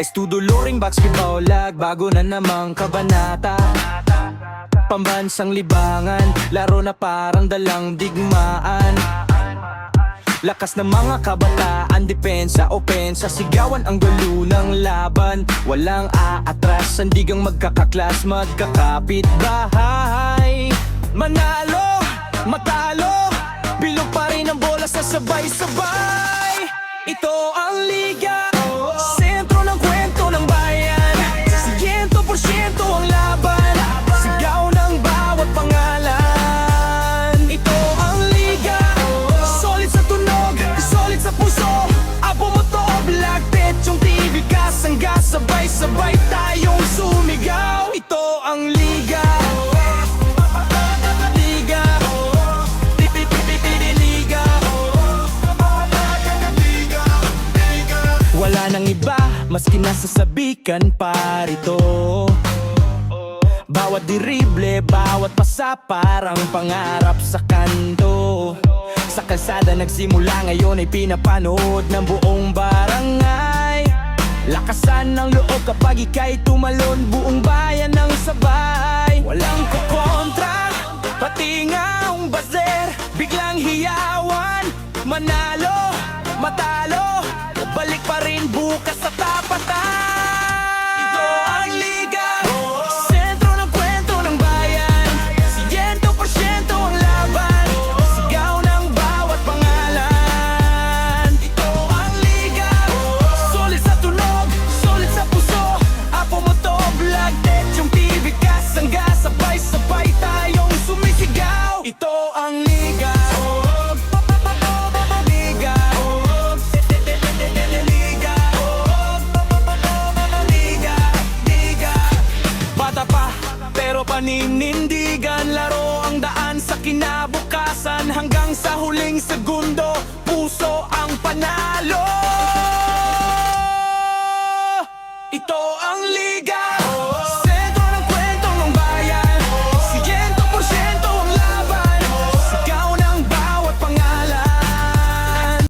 Estudo loring basketball lag, bago na namang kabanata. Pambansang libangan, laro na parang dalang digmaan. Lakas ng mga kabataan, depensa, opensa, sigawan ang gulo ng laban. Walang aatras, sandigang magkakaklas, magkakapit bahay. Manalo, matalo, bilog pa rin ang bola sa sabay-sabay. Ito ang liga, sentro ng kwento ng bayan. 100% ang laban, sigaw ng bawat pangalan. Ito ang liga, solid sa tunog, solid sa puso. Apo mo to, Black Tet, yung TV kasangga, sabay-sabay tayong sumigaw. Ito ang liga, liga, liga. Wala nang iba, maski nasasabikan pa rito. Bawat dirible, bawat pasa, parang pangarap sa kanto. Sa kalsada nagsimula, ngayon ay pinapanood ng buong barangay. Lakasan ng loob kapag ika'y tumalon, buong bayan ng sabay. Walang kukontra, pati nga ang bazer, biglang hiyawan. Manalo, matalo, balik pa rin bukas sa tapatan. Ito ang liga, sentro ng kwento ng bayan. 100% ang laban, sigaw ng bawat pangalan. Ito ang liga, solid sa tunog, solid sa puso. Apo mo to, Black Tet, yung TV kasangga, sabay-sabay tayong sumisigaw. Ito ang liga, liga, liga, liga, liga. Bata pa, pero paninindigan, laro ang daan sa kinabukasan hanggang sa huling segundo.